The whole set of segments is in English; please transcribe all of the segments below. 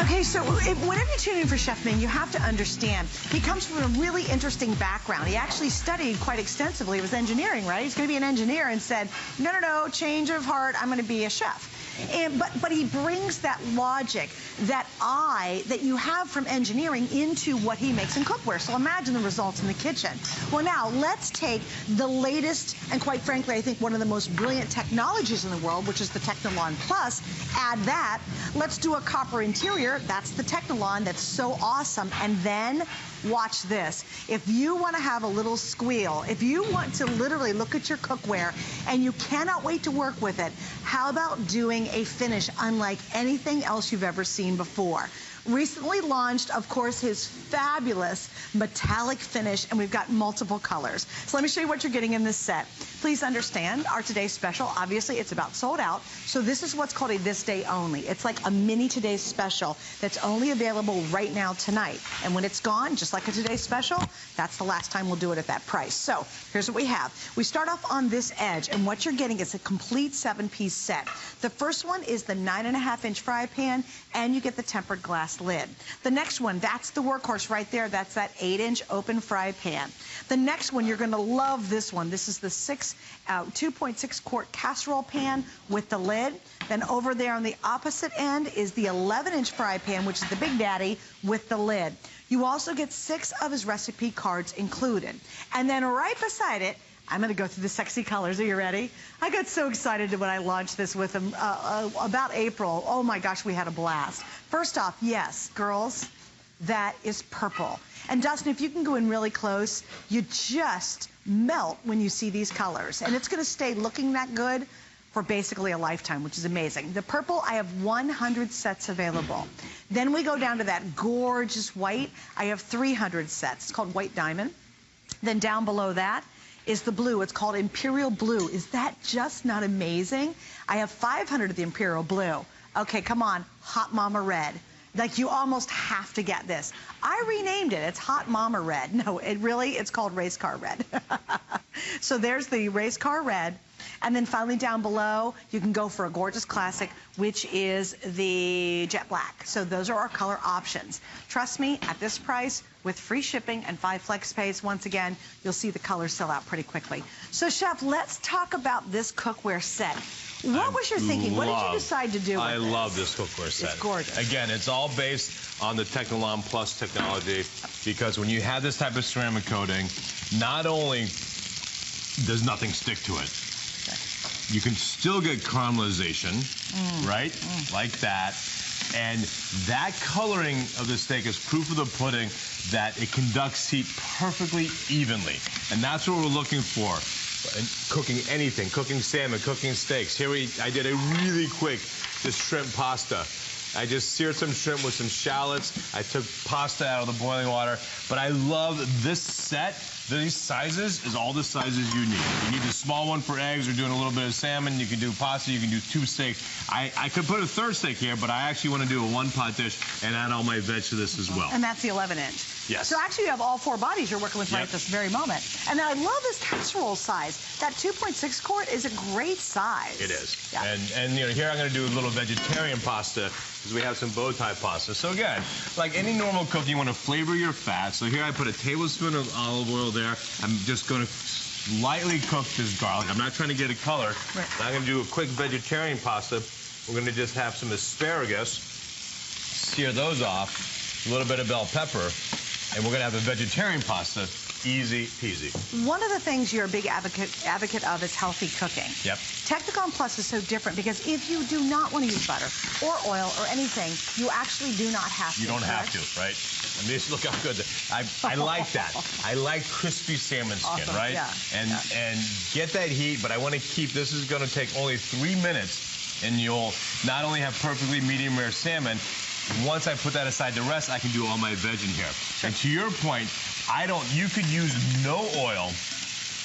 Okay, so whenever you tune in for Chef Ming, you have to understand, he comes from a really interesting background. He actually studied quite extensively. It was engineering, right? He's going to be an engineer and said, no, change of heart, I'm going to be a chef. But he brings that logic, that eye that you have from engineering into what he makes in cookware. So imagine the results in the kitchen. Well, now let's take the latest and, quite frankly, I think one of the most brilliant technologies in the world, which is the Technolon Plus. Add that. Let's do a copper interior. That's the Technolon. That's so awesome. And then watch this. If you want to have a little squeal, if you want to literally look at your cookware and you cannot wait to work with it, how about doing a finish unlike anything else you've ever seen before? Recently launched, of course, his fabulous metallic finish, and we've got multiple colors. So let me show you what you're getting in this set. Please understand, our today's special, obviously it's about sold out, so this is what's called a this day only. It's like a mini today's special that's only available right now tonight. And when it's gone, just like a today's special, that's the last time we'll do it at that price. So here's what we have. We start off on this edge, and what you're getting is a complete 7-piece set. The first one is the 9.5-inch fry pan, and you get the tempered glass lid. The next one, that's the workhorse right there. That's that 8-inch open fry pan. The next one, you're going to love this one. This is the 2.6 quart casserole pan with the lid. Then over there on the opposite end is the 11-inch fry pan, which is the big daddy with the lid. You also get 6 of his recipe cards included. And then right beside it, I'm going to go through the sexy colors. Are you ready? I got so excited when I launched this with him about April. Oh my gosh, we had a blast. First off, yes, girls, that is purple. And Dustin, if you can go in really close, you just melt when you see these colors. And it's going to stay looking that good for basically a lifetime, which is amazing. The purple, I have 100 sets available. Then we go down to that gorgeous white. I have 300 sets. It's called White Diamond. Then down below that is the blue. It's called Imperial Blue. Is that just not amazing? I have 500 of the Imperial Blue. Okay, come on, Hot Mama Red. Like, you almost have to get this. I renamed it. It's Hot Mama Red. No, it's called Race Car Red. So there's the Race Car Red. And then finally down below, you can go for a gorgeous classic, which is the Jet Black. So those are our color options. Trust me, at this price, with free shipping and 5 flex pays, once again, you'll see the colors sell out pretty quickly. So, Chef, let's talk about this cookware set. What was your thinking? What did you decide to do with I love this cookware set. It's gorgeous. Again, it's all based on the Technolon Plus technology, because when you have this type of ceramic coating, not only does nothing stick to it, you can still get caramelization, right? Like that. And that coloring of the steak is proof of the pudding that it conducts heat perfectly evenly. And that's what we're looking for. And cooking anything, cooking salmon, cooking steaks. Here I did a really quick shrimp pasta. I just seared some shrimp with some shallots. I took pasta out of the boiling water. But I love this set. These sizes is all the sizes you need. You need the small one for eggs or doing a little bit of salmon. You can do pasta. You can do 2 steaks. I could put a 3rd steak here, but I actually want to do a 1-pot dish and add all my veg to this as well. And that's the 11-inch. Yes. So actually you have all 4 bodies you're working with right at this very moment. And then I love this casserole size. That 2.6 quart is a great size. It is. Yeah. And you know, here I'm going to do a little vegetarian pasta because we have some bow tie pasta. So again, like any normal cook, you want to flavor your fat. So here I put a tablespoon of olive oil there. I'm just going to lightly cook this garlic. I'm not trying to get a color. Right. I'm going to do a quick vegetarian pasta. We're going to just have some asparagus, sear those off, a little bit of bell pepper, and we're going to have a vegetarian pasta. Easy peasy. One of the things you're a big advocate of is healthy cooking. Yep. Technolon Plus is so different because if you do not want to use butter or oil or anything, you actually do not have to. You don't have to, right? I mean, just look how good. I like that. I like crispy salmon skin, awesome. right? Yeah. And get that heat, but I want to keep, this is going to take only 3 minutes, and you'll not only have perfectly medium rare salmon. Once I put that aside to rest, I can do all my veg in here. Sure. And to your point, you could use no oil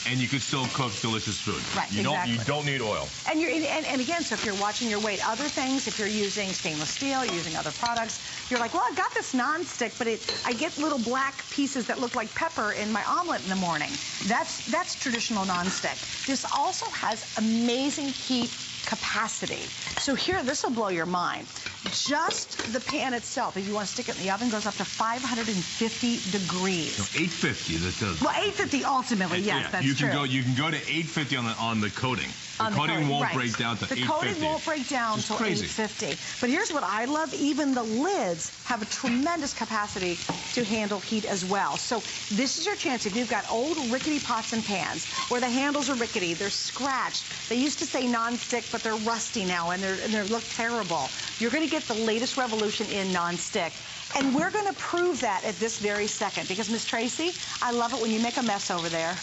and you could still cook delicious food. Right, you don't need oil. And again, so if you're watching your weight, other things, if you're using stainless steel, using other products, you're like, well, I've got this non-stick, but I get little black pieces that look like pepper in my omelet in the morning. That's traditional non-stick. This also has amazing heat capacity. So here, this will blow your mind. Just the pan itself, if you want to stick it in the oven, goes up to 550 degrees. No, 850. That does. Well, 850 ultimately, yes, that's true. You can go to 850 on the coating. The coating won't break down to 850. The coating won't break down until 850. But here's what I love. Even the lids have a tremendous capacity to handle heat as well. So this is your chance. If you've got old rickety pots and pans where the handles are rickety, they're scratched. They used to say non-stick, but they're rusty now and they look terrible. You're going to get the latest revolution in non-stick. And we're going to prove that at this very second, because Miss Tracy, I love it when you make a mess over there.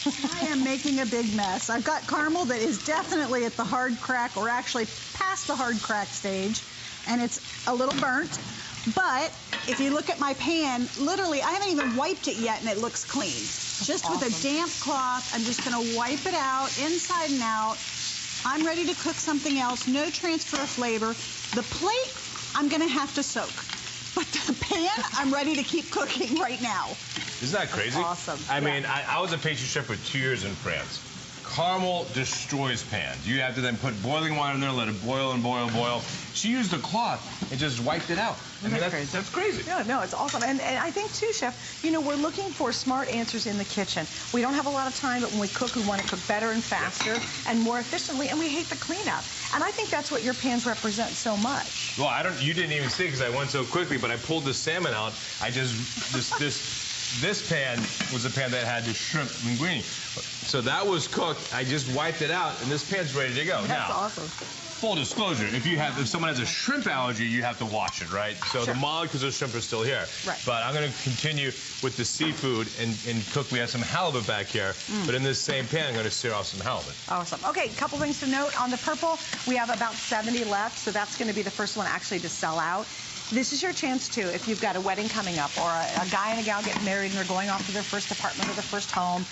I am making a big mess. I've got caramel that is definitely at the hard crack, or actually past the hard crack stage, and it's a little burnt. But if you look at my pan, literally, I haven't even wiped it yet, and it looks clean. Just awesome. With a damp cloth, I'm just going to wipe it out, inside and out. I'm ready to cook something else. No transfer of flavor. The plate, I'm going to have to soak. But the pan, I'm ready to keep cooking right now. Isn't that crazy? That's awesome. I mean, I was a pastry chef for 2 years in France. Caramel destroys pans. You have to then put boiling water in there, let it boil and boil and boil. She used a cloth and just wiped it out. I mean, that's crazy. No, it's awesome. And I think, too, Chef, you know, we're looking for smart answers in the kitchen. We don't have a lot of time, but when we cook, we want to cook better and faster and more efficiently, and we hate the cleanup. And I think that's what your pans represent so much. Well, you didn't even see it because I went so quickly, but I pulled the salmon out. This pan was a pan that had the shrimp linguine. So that was cooked. I just wiped it out, and this pan's ready to go. That's awesome. Full disclosure, if someone has a shrimp allergy, you have to wash it, right? So the molecules of shrimp are still here. Right. But I'm going to continue with the seafood and cook. We have some halibut back here, but in this same pan, I'm going to sear off some halibut. Awesome. Okay, a couple things to note. On the purple, we have about 70 left, so that's going to be the first one actually to sell out. This is your chance, too, if you've got a wedding coming up, or a guy and a gal getting married and they're going off to their first apartment or their first home.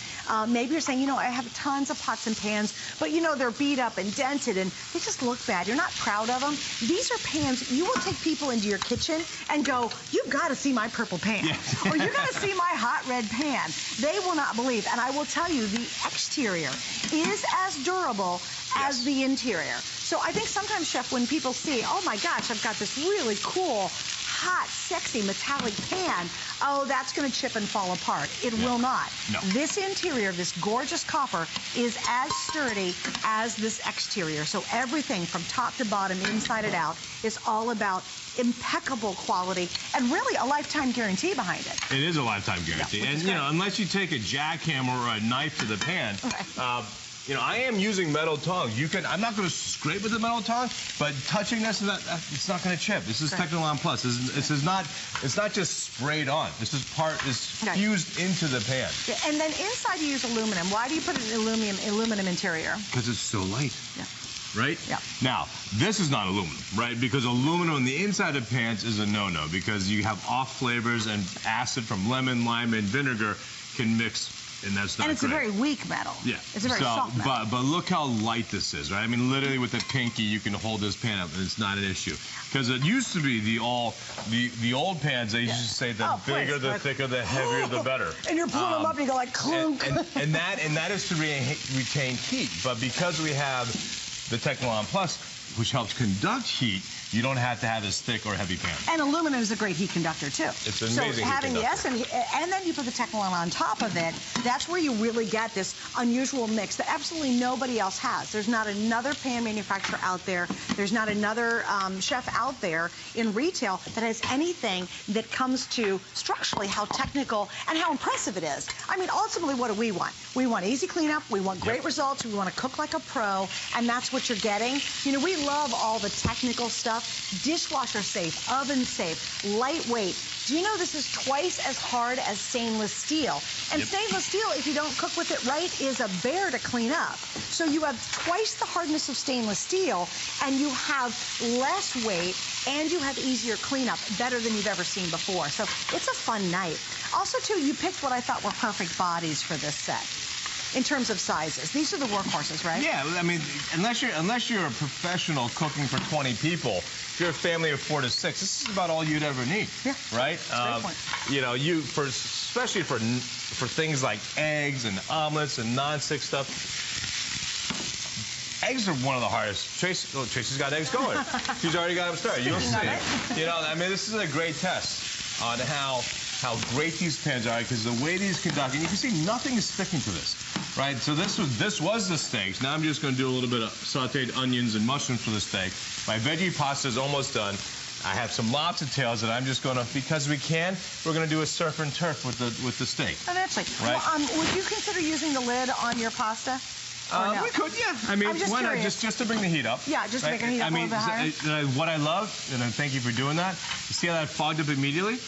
Maybe you're saying, you know, I have tons of pots and pans, but, you know, they're beat up and dented and they just look bad. You're not proud of them. These are pans. You will take people into your kitchen and go, you've got to see my purple pan. Yes. Or you've got to see my hot red pan. They will not believe. And I will tell you, the exterior is as durable as the interior. So I think sometimes, Chef, when people see, oh my gosh, I've got this really cool, hot, sexy metallic pan, oh, that's going to chip and fall apart. It will not. No. This interior, this gorgeous copper, is as sturdy as this exterior. So everything from top to bottom, inside and out, is all about impeccable quality and really a lifetime guarantee behind it. It is a lifetime guarantee. Yeah, and, you know, unless you take a jackhammer or a knife to the pan, you know, I am using metal tongs. I'm not going to scrape with the metal tong, but touching this, it's not going to chip. This is Technolon Plus. It's not just sprayed on. This is fused into the pan. Yeah, and then inside you use aluminum. Why do you put an aluminum interior? Because it's so light. Yeah. Right? Yeah. Now, this is not aluminum, right? Because aluminum on the inside of pans is a no-no because you have off flavors and acid from lemon, lime, and vinegar can mix. And that's not great. And it's a very weak metal. Yeah. It's a very soft metal. But look how light this is, right? I mean, literally with the pinky, you can hold this pan up, and it's not an issue. Because it used to be the old pans, they used to say the bigger, the thicker, the heavier, the better. And you're pulling them up, and you go like clunk. And that is to retain heat. But because we have the Technolon Plus, which helps conduct heat, you don't have to have as thick or heavy pan. And aluminum is a great heat conductor, too. It's an amazing heat conductor. And then you put the Technolon on top of it. That's where you really get this unusual mix that absolutely nobody else has. There's not another pan manufacturer out there. There's not another chef out there in retail that has anything that comes to structurally how technical and how impressive it is. I mean, ultimately, what do we want? We want easy cleanup. We want great results. We want to cook like a pro. And that's what you're getting. You know, we love all the technical stuff. Dishwasher safe, oven safe, lightweight. Do you know this is twice as hard as stainless steel? And stainless steel, if you don't cook with it right, is a bear to clean up. So you have twice the hardness of stainless steel, and you have less weight, and you have easier cleanup, better than you've ever seen before. So it's a fun night. Also, too, you picked what I thought were perfect bodies for this set. In terms of sizes, these are the workhorses, right? Yeah, I mean, unless you're a professional cooking for 20 people, if you're a family of 4 to 6, this is about all you'd ever need. Yeah, right. Great point. You know, especially for things like eggs and omelets and non-stick stuff. eggs are one of the hardest. Tracy's got eggs going. She's already got them started. You'll see. You know, I mean, this is a great test on how great these pans are, because the way these conduct, and you can see nothing is sticking to this, right? So this was the steaks. Now I'm just going to do a little bit of sautéed onions and mushrooms for the steak. My veggie pasta is almost done. I have some lobster tails that I'm just going to, because we can, we're going to do a surf and turf with the steak. Oh, naturally. Right? Well, would you consider using the lid on your pasta? No? We could, yeah. I mean, why not? Just to bring the heat up. Yeah, just to make the heat up a little bit higher. What I love, and I thank you for doing that, you see how that fogged up immediately?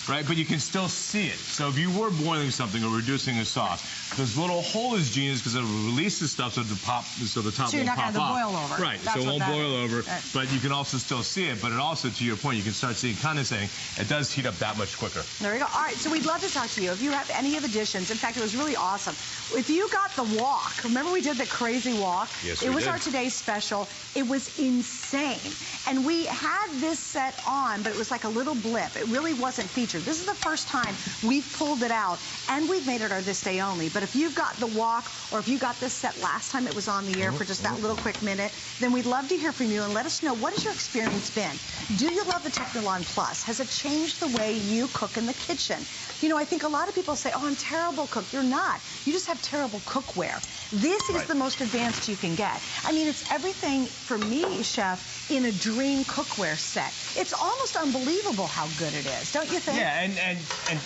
Right, but you can still see it. So if you were boiling something or reducing a sauce, this little hole is genius because it releases stuff so the top won't pop off. So you're not going to boil over. Right, so it won't boil over, but you can also still see it. But it also, to your point, you can start seeing condensing. It does heat up that much quicker. There you go. All right, so we'd love to talk to you. If you have any of the additions, in fact, it was really awesome. If you got the wok, remember we did the crazy wok? Yes, it was our today's special. It was insane. And we had this set on, but it was like a little blip. It really wasn't featured. This is the first time we've pulled it out, and we've made it our this day only. But if you've got the wok, or if you got this set last time it was on the air for just that little quick minute, then we'd love to hear from you and let us know, what has your experience been? Do you love the Technolon Plus? Has it changed the way you cook in the kitchen? You know, I think a lot of people say, oh, I'm terrible cook. You're not. You just have terrible cookware. This is the most advanced you can get. I mean, it's everything for me, Chef, in a dream cookware set. It's almost unbelievable how good it is, don't you think? Yeah,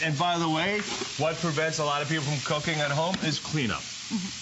and by the way, what prevents a lot of people from cooking at home is cleanup.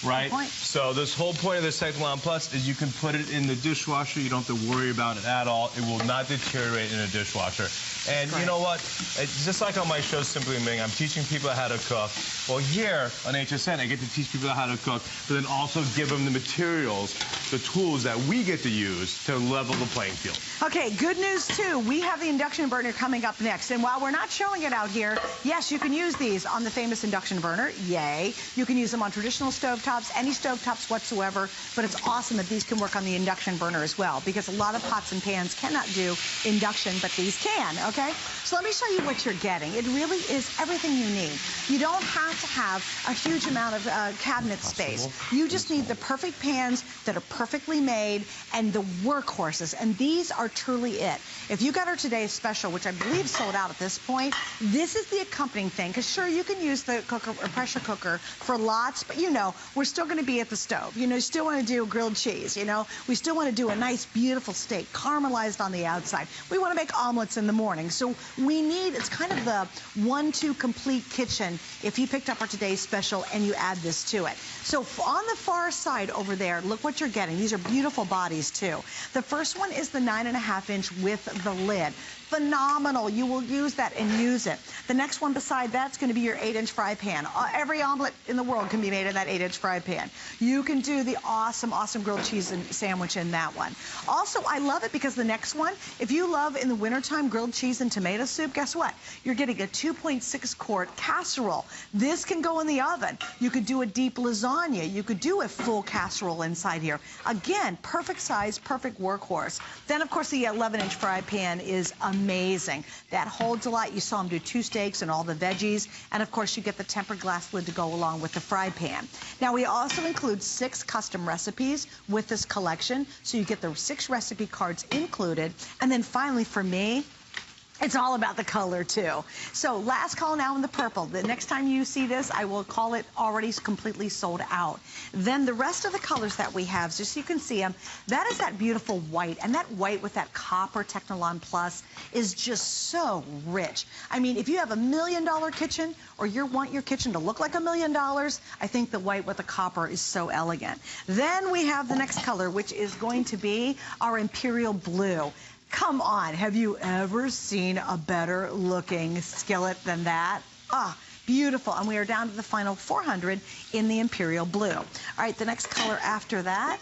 Right? So this whole point of the Technolon Plus is you can put it in the dishwasher. You don't have to worry about it at all. It will not deteriorate in a dishwasher. And you know what? It's just like on my show, Simply Ming, I'm teaching people how to cook. Well, here on HSN, I get to teach people how to cook, but then also give them the materials, the tools that we get to use to level the playing field. Okay, good news, too. We have the induction burner coming up next. And while we're not showing it out here, yes, you can use these on the famous induction burner. Yay. You can use them on traditional stovetops, any stovetops whatsoever, but it's awesome that these can work on the induction burner as well, because a lot of pots and pans cannot do induction, but these can, okay? So let me show you what you're getting. It really is everything you need. You don't have to have a huge amount of cabinet space. You just need the perfect pans that are perfectly made and the workhorses, and these are truly it. If you got our today's special, which I believe sold out at this point, this is the accompanying thing, because sure, you can use the cooker or pressure cooker for lots, but you know, we're still going to be at the stove. You know, you still want to do grilled cheese, you know. We still want to do a nice, beautiful steak, caramelized on the outside. We want to make omelets in the morning. So we need, it's kind of the 1-2 complete kitchen if you picked up our today's special and you add this to it. So on the far side over there, look what you're getting. These are beautiful bodies, too. The first one is the 9.5-inch with the lid. Phenomenal. You will use that and use it. The next one beside that's going to be your 8-inch fry pan. Every omelet in the world can be made in that 8-inch fry pan. You can do the awesome, awesome grilled cheese sandwich in that one. Also, I love it because the next one, if you love in the wintertime grilled cheese and tomato soup, guess what? You're getting a 2.6-quart casserole. This can go in the oven. You could do a deep lasagna. You could do a full casserole inside here. Again, perfect size, perfect workhorse. Then, of course, the 11-inch fry pan is amazing. That holds a lot. You saw him do 2 steaks and all the veggies. And, of course, you get the tempered glass lid to go along with the fry pan. Now, we also include 6 custom recipes with this collection. So you get the 6 recipe cards included. And then finally, for me, it's all about the color, too. So last call now in the purple. The next time you see this, I will call it already completely sold out. Then the rest of the colors that we have, just so you can see them, that is that beautiful white. And that white with that copper Technolon Plus is just so rich. I mean, if you have $1 million kitchen or you want your kitchen to look like $1 million, I think the white with the copper is so elegant. Then we have the next color, which is going to be our Imperial Blue. Come on, have you ever seen a better looking skillet than that? Ah, beautiful. And we are down to the final 400 in the Imperial Blue. All right, the next color after that.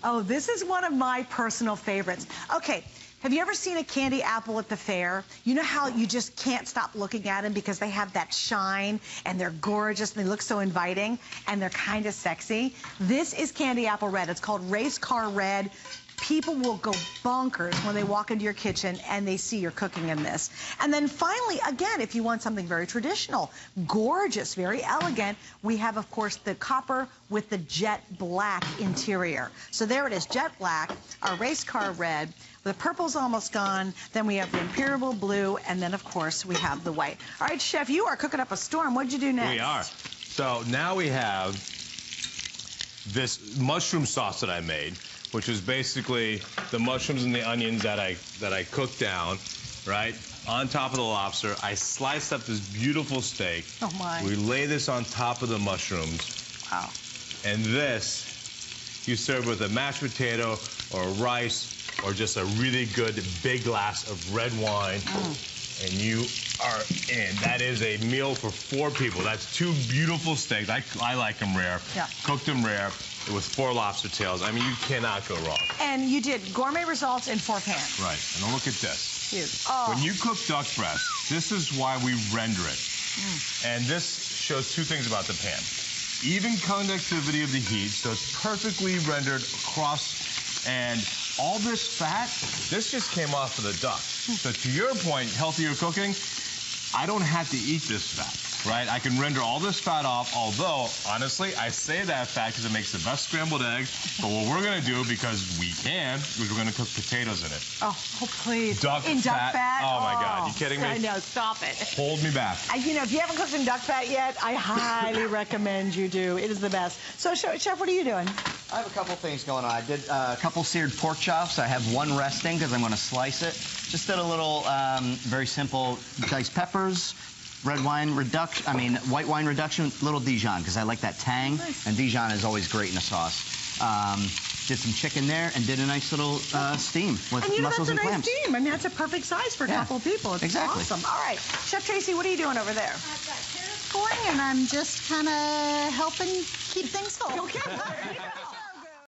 Oh, this is one of my personal favorites. Okay, have you ever seen a candy apple at the fair? You know how you just can't stop looking at them because they have that shine and they're gorgeous and they look so inviting and they're kind of sexy? This is candy apple red. It's called Race Car Red. People will go bonkers when they walk into your kitchen and they see you're cooking in this. And then finally, again, if you want something very traditional, gorgeous, very elegant, we have, of course, the copper with the jet black interior. So there it is, jet black, our race car red. The purple's almost gone. Then we have the imperial blue, and then, of course, we have the white. All right, Chef, you are cooking up a storm. What did you do next? We are. So now we have this mushroom sauce that I made, which is basically the mushrooms and the onions that I cooked down, right? On top of the lobster, I sliced up this beautiful steak. Oh, my. We lay this on top of the mushrooms. Wow. And this, you serve with a mashed potato or rice or just a really good big glass of red wine. And you are in. That is a meal for 4 people. That's 2 beautiful steaks. I like them rare. Yeah. Cooked them rare with 4 lobster tails. I mean, you cannot go wrong. And you did gourmet results in 4 pans. Right. And now look at this. Huge. Oh. When you cook duck breast, this is why we render it. And this shows 2 things about the pan. Even conductivity of the heat, so it's perfectly rendered across. And all this fat, this just came off of the duck. So to your point, healthier cooking, I don't have to eat this fat, right? I can render all this fat off, although, honestly, I say that fat because it makes the best scrambled eggs. But what we're going to do, because we can, is we're going to cook potatoes in it. Oh, please. Duck fat. Oh, my God. You kidding me? I know. Stop it. Hold me back. You know, if you haven't cooked in duck fat yet, I highly recommend you do. It is the best. So, Chef, what are you doing? I have a couple things going on. I did a couple seared pork chops. I have one resting because I'm going to slice it. Just did a little very simple diced peppers, white wine reduction, little Dijon because I like that tang. Nice. And Dijon is always great in a sauce. Did some chicken there and did a nice little steam with mussels and clams. That's a nice steam. I mean, that's a perfect size for a couple of people. It's exactly. Awesome. All right. Chef Tracy, what are you doing over there? I've got carrots going, and I'm just kind of helping keep things full. Okay. There you go.